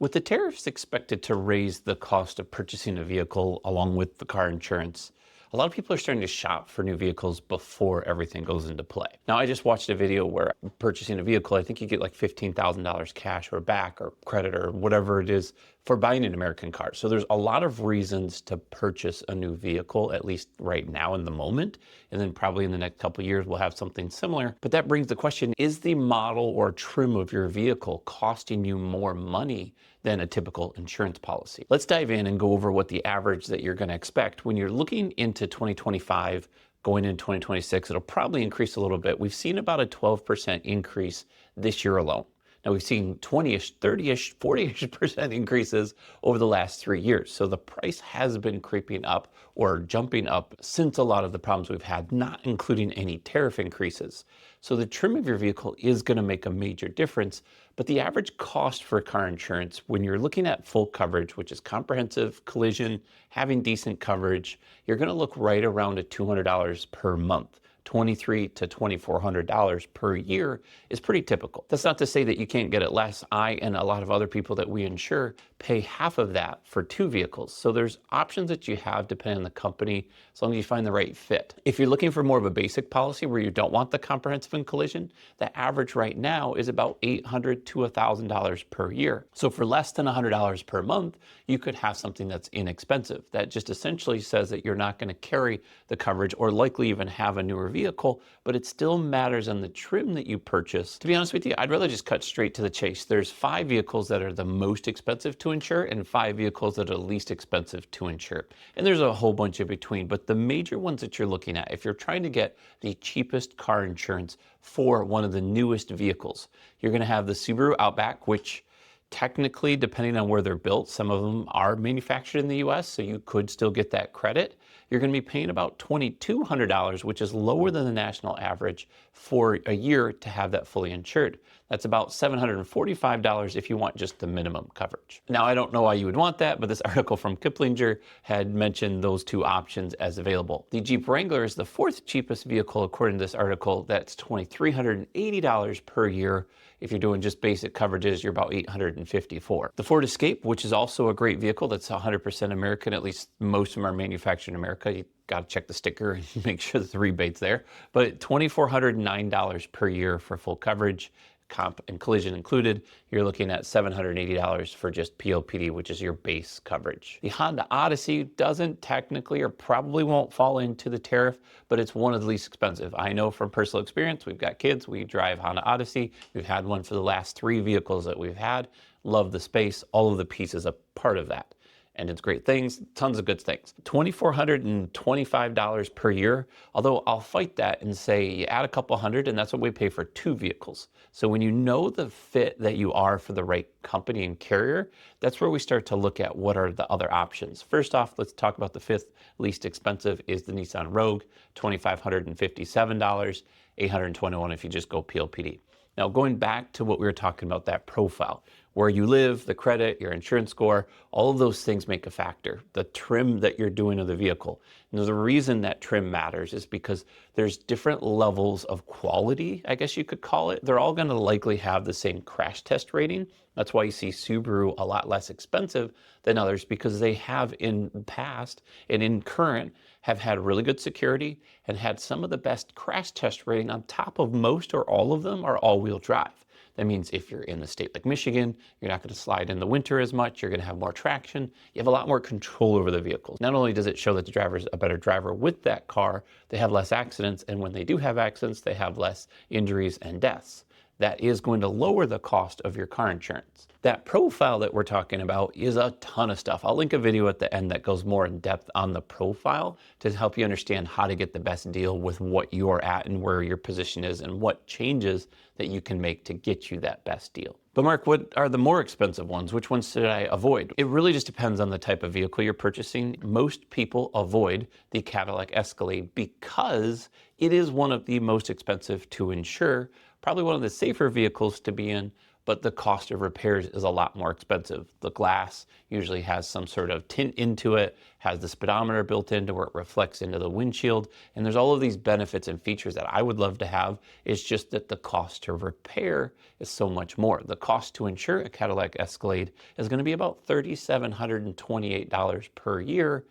With the tariffs expected to raise the cost of purchasing a vehicle along with the car insurance, a lot of people are starting to shop for new vehicles before everything goes into play. Now, I just watched a video where purchasing a vehicle, I think you get like $15,000 cash or back or credit or whatever it is for buying an American car. So there's a lot of reasons to purchase a new vehicle, at least right now in the moment. And then probably in the next couple of years, we'll have something similar. But that brings the question, is the model or trim of your vehicle costing you more money than a typical insurance policy? Let's dive in and go over what the average that you're going to expect when you're looking into 2025, going into 2026. It'll probably increase a little bit. We've seen about a 12% increase this year alone. Now we've seen 20-ish, 30-ish, 40-ish% increases over the last 3 years. So the price has been creeping up or jumping up since a lot of the problems we've had, not including any tariff increases. So the trim of your vehicle is going to make a major difference. But the average cost for car insurance, when you're looking at full coverage, which is comprehensive collision, having decent coverage, you're going to look right around $200 per month. $2,300 to $2,400 per year is pretty typical. That's not to say that you can't get it less. I and a lot of other people that we insure pay half of that for 2 vehicles. So there's options that you have depending on the company, as long as you find the right fit. If you're looking for more of a basic policy where you don't want the comprehensive and collision, the average right now is about $800 to $1,000 per year. So for less than $100 per month, you could have something that's inexpensive. That just essentially says that you're not going to carry the coverage or likely even have a newer vehicle, but it still matters on the trim that you purchase. To be honest with you, I'd rather just cut straight to the chase. There's 5 vehicles that are the most expensive to insure and 5 vehicles that are the least expensive to insure. And there's a whole bunch in between, but the major ones that you're looking at, if you're trying to get the cheapest car insurance for one of the newest vehicles, you're going to have the Subaru Outback, which technically, depending on where they're built, some of them are manufactured in the US, so you could still get that credit. You're going to be paying about $2,200, which is lower than the national average for a year to have that fully insured. That's about $745 if you want just the minimum coverage. Now, I don't know why you would want that, but this article from Kiplinger had mentioned those 2 options as available. The Jeep Wrangler is the 4th cheapest vehicle according to this article. That's $2,380 per year. If you're doing just basic coverages, you're about $854. The Ford Escape, which is also a great vehicle, that's 100% American, at least most of them are manufactured in America. You got to check the sticker and make sure that the rebate's there. But $2,409 per year for full coverage, comp and collision included, you're looking at $780 for just POPD, which is your base coverage. The Honda Odyssey doesn't technically or probably won't fall into the tariff, but it's one of the least expensive. I know from personal experience, we've got kids, we drive Honda Odyssey. We've had one for the last 3 vehicles that we've had. Love the space, all of the pieces a part of that. And it's great things, tons of good things. $2,425 per year, although I'll fight that and say you add a couple hundred and that's what we pay for 2 vehicles. So when you know the fit that you are for the right company and carrier, that's where we start to look at what are the other options. First off, let's talk about the 5th least expensive is the Nissan Rogue, $2,557, $821 if you just go PLPD. Now, going back to what we were talking about, that profile, where you live, the credit, your insurance score, all of those things make a factor. The trim that you're doing of the vehicle. Now, the reason that trim matters is because there's different levels of quality, I guess you could call it. They're all going to likely have the same crash test rating. That's why you see Subaru a lot less expensive than others, because they have in the past and in current have had really good security and had some of the best crash test rating. On top of most or all of them are all-wheel drive. That means if you're in a state like Michigan, you're not going to slide in the winter as much, you're going to have more traction, you have a lot more control over the vehicles. Not only does it show that the driver's a better driver with that car, they have less accidents, and when they do have accidents, they have less injuries and deaths. That is going to lower the cost of your car insurance. That profile that we're talking about is a ton of stuff. I'll link a video at the end that goes more in depth on the profile to help you understand how to get the best deal with what you're at and where your position is and what changes that you can make to get you that best deal. But Mark, what are the more expensive ones? Which ones should I avoid? It really just depends on the type of vehicle you're purchasing. Most people avoid the Cadillac Escalade because it is one of the most expensive to insure, probably one of the safer vehicles to be in, but the cost of repairs is a lot more expensive. The glass usually has some sort of tint into it, has the speedometer built into where it reflects into the windshield, and there's all of these benefits and features that I would love to have. It's just that the cost to repair is so much more. The cost to insure a Cadillac Escalade is going to be about $3,728 per year.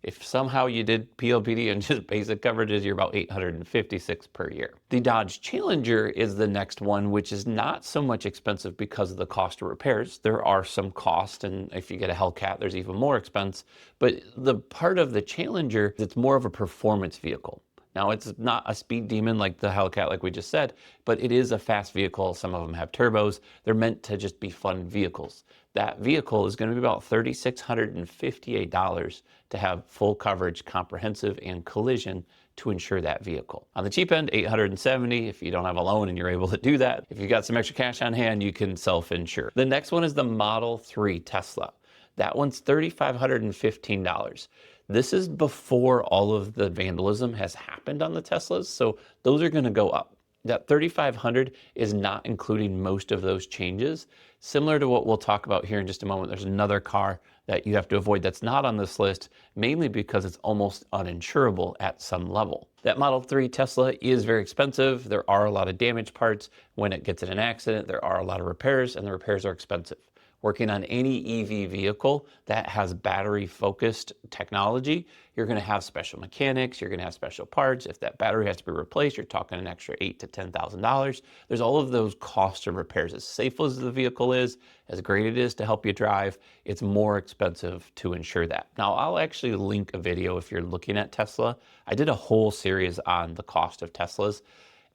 If somehow you did PLPD and just basic coverages, you're about $856 per year. The Dodge Challenger is the next one, which is not so much expensive because of the cost of repairs. There are some costs, and if you get a Hellcat, there's even more expense. But the part of the Challenger, it's more of a performance vehicle. Now, it's not a speed demon like the Hellcat, like we just said, but it is a fast vehicle. Some of them have turbos. They're meant to just be fun vehicles. That vehicle is going to be about $3,658 to have full coverage, comprehensive, and collision to insure that vehicle. On the cheap end, $870 if you don't have a loan and you're able to do that. If you've got some extra cash on hand, you can self-insure. The next one is the Model 3 Tesla. That one's $3,515. This is before all of the vandalism has happened on the Teslas, so those are going to go up. That $3,500 is not including most of those changes. Similar to what we'll talk about here in just a moment, there's another car that you have to avoid that's not on this list, mainly because it's almost uninsurable at some level. That Model 3 Tesla is very expensive. There are a lot of damage parts. When it gets in an accident, there are a lot of repairs, and the repairs are expensive. Working on any EV vehicle that has battery-focused technology, you're going to have special mechanics, you're going to have special parts. If that battery has to be replaced, you're talking an extra $8,000 to $10,000. There's all of those costs of repairs. As safe as the vehicle is, as great it is to help you drive, it's more expensive to insure that. Now, I'll actually link a video if you're looking at Tesla. I did a whole series on the cost of Teslas.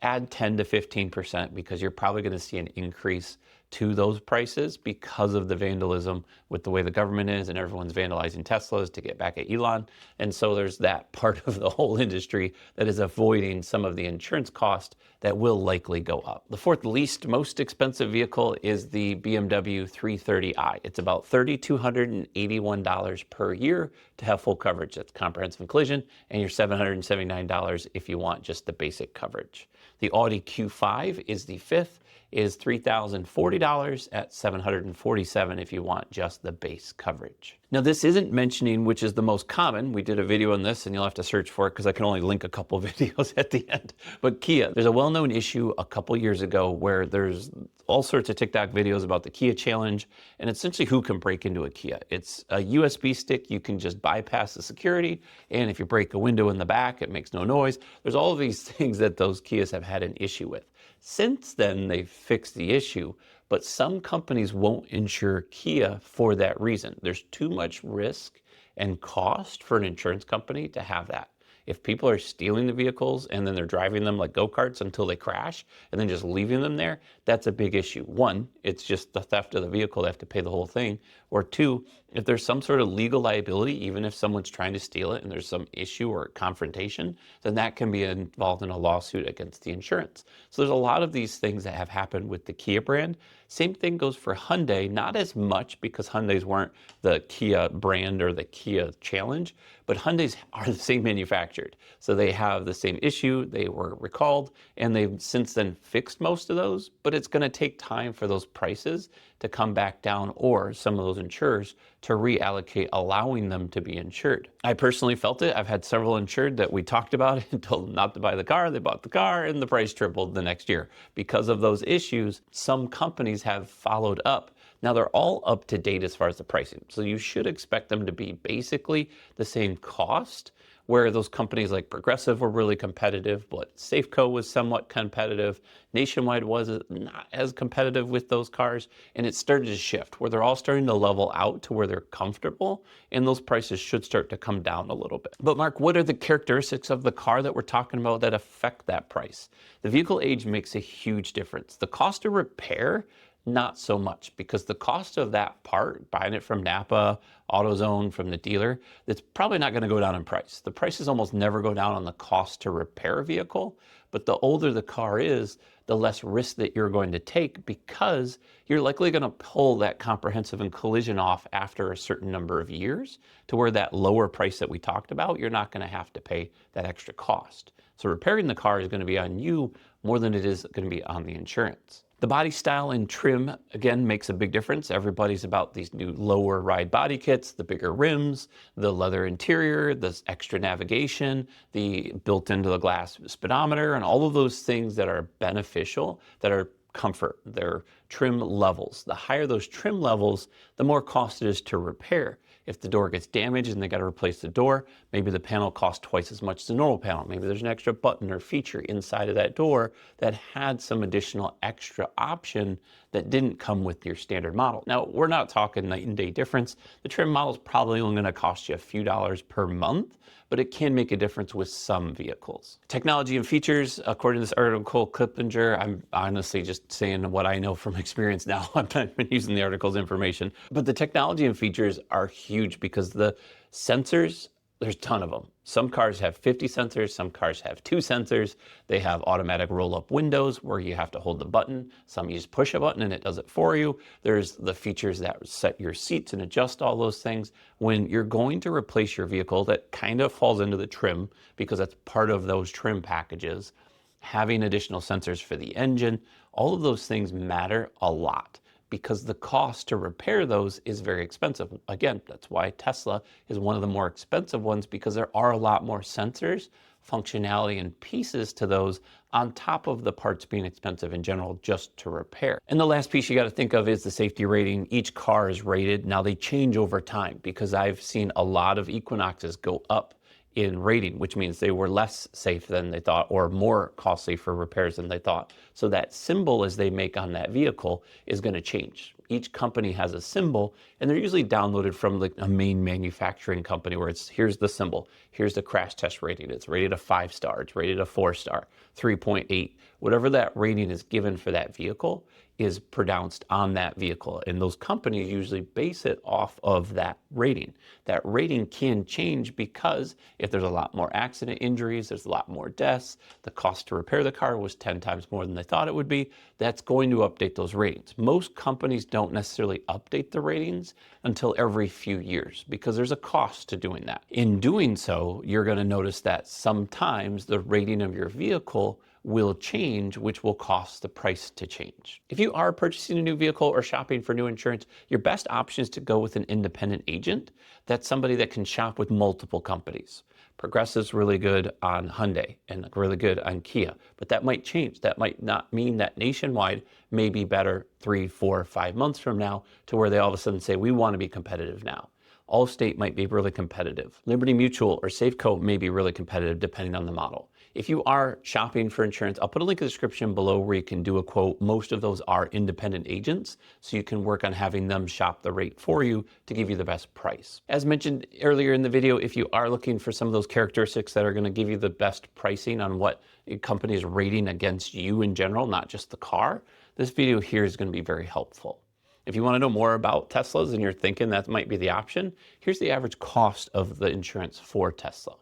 Add 10 to 15% because you're probably going to see an increase to those prices because of the vandalism with the way the government is and everyone's vandalizing Teslas to get back at Elon. And so there's that part of the whole industry that is avoiding some of the insurance cost that will likely go up. The fourth least most expensive vehicle is the BMW 330i. It's about $3,281 per year to have full coverage. That's comprehensive and collision, and you're $779 if you want just the basic coverage. The Audi Q5 is the fifth, is $3,040 at $747 if you want just the base coverage. Now, this isn't mentioning which is the most common. We did a video on this, and you'll have to search for it because I can only link a couple videos at the end. But Kia, there's a well-known issue a couple years ago where there's all sorts of TikTok videos about the Kia challenge, and essentially who can break into a Kia. It's a USB stick. You can just bypass the security, and if you break a window in the back, it makes no noise. There's all of these things that those Kias have had an issue with. Since then, they've fixed the issue, but some companies won't insure Kia for that reason. There's too much risk and cost for an insurance company to have that. If people are stealing the vehicles and then they're driving them like go-karts until they crash and then just leaving them there, that's a big issue. One, it's just the theft of the vehicle. They have to pay the whole thing. Or two, if there's some sort of legal liability, even if someone's trying to steal it and there's some issue or confrontation, then that can be involved in a lawsuit against the insurance. So there's a lot of these things that have happened with the Kia brand. Same thing goes for Hyundai, not as much because Hyundais weren't the Kia brand or the Kia challenge, but Hyundais are the same manufactured. So they have the same issue, they were recalled, and they've since then fixed most of those, but it's gonna take time for those prices to come back down or some of those insurers to reallocate, allowing them to be insured. I personally felt it. I've had several insured that we talked about and told them not to buy the car. They bought the car and the price tripled the next year. Because of those issues, some companies have followed up. Now they're all up to date as far as the pricing. So you should expect them to be basically the same cost, where those companies like Progressive were really competitive, but Safeco was somewhat competitive. Nationwide was not as competitive with those cars, and it started to shift where they're all starting to level out to where they're comfortable, and those prices should start to come down a little bit. But Mark, what are the characteristics of the car that we're talking about that affect that price? The vehicle age makes a huge difference. The cost of repair, not so much, because the cost of that part, buying it from Napa, AutoZone, from the dealer, that's probably not going to go down in price. The prices almost never go down on the cost to repair a vehicle, but the older the car is, the less risk that you're going to take because you're likely going to pull that comprehensive and collision off after a certain number of years to where that lower price that we talked about, you're not going to have to pay that extra cost. So repairing the car is going to be on you more than it is going to be on the insurance. The body style and trim, again, makes a big difference. Everybody's about these new lower ride body kits, the bigger rims, the leather interior, the extra navigation, the built into the glass speedometer, and all of those things that are beneficial, that are comfort, they're trim levels. The higher those trim levels, the more cost it is to repair. If the door gets damaged and they got to replace the door, maybe the panel costs twice as much as the normal panel. Maybe there's an extra button or feature inside of that door that had some additional extra option that didn't come with your standard model. Now, we're not talking night and day difference. The trim model is probably only going to cost you a few dollars per month, but it can make a difference with some vehicles. Technology and features, according to this article, Clippinger, I'm honestly just saying what I know from experience now. I've not been using the article's information, but the technology and features are huge because the sensors, there's a ton of them. Some cars have 50 sensors, some cars have 2 sensors. They have automatic roll-up windows where you have to hold the button. Some you just push a button and it does it for you. There's the features that set your seats and adjust all those things. When you're going to replace your vehicle, that kind of falls into the trim because that's part of those trim packages. Having additional sensors for the engine, all of those things matter a lot, because the cost to repair those is very expensive. Again, that's why Tesla is one of the more expensive ones, because there are a lot more sensors, functionality, and pieces to those on top of the parts being expensive in general just to repair. And the last piece you got to think of is the safety rating. Each car is rated. Now they change over time, because I've seen a lot of Equinoxes go up in rating, which means they were less safe than they thought or more costly for repairs than they thought. So that symbol as they make on that vehicle is going to change. Each company has a symbol, and they're usually downloaded from like a main manufacturing company where it's, here's the symbol, here's the crash test rating, it's rated a 5-star, it's rated a 4-star, 3.8, whatever that rating is given for that vehicle is pronounced on that vehicle. And those companies usually base it off of that rating. That rating can change because if there's a lot more accident injuries, there's a lot more deaths, the cost to repair the car was 10 times more than they thought it would be, that's going to update those ratings. Most companies don't necessarily update the ratings until every few years because there's a cost to doing that. In doing so, you're going to notice that sometimes the rating of your vehicle will change, which will cost the price to change. If you are purchasing a new vehicle or shopping for new insurance, your best option is to go with an independent agent. That's somebody that can shop with multiple companies. Progressive's really good on Hyundai and really good on Kia, but that might change. That might not mean that Nationwide may be better 3, 4, 5 months from now to where they all of a sudden say, we want to be competitive now. Allstate might be really competitive. Liberty Mutual or Safeco may be really competitive depending on the model. If you are shopping for insurance, I'll put a link in the description below where you can do a quote. Most of those are independent agents, so you can work on having them shop the rate for you to give you the best price. As mentioned earlier in the video, if you are looking for some of those characteristics that are going to give you the best pricing on what a company is rating against you in general, not just the car, this video here is going to be very helpful. If you want to know more about Teslas and you're thinking that might be the option, here's the average cost of the insurance for Tesla.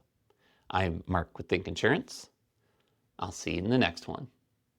I'm Mark with Think Insurance. I'll see you in the next one.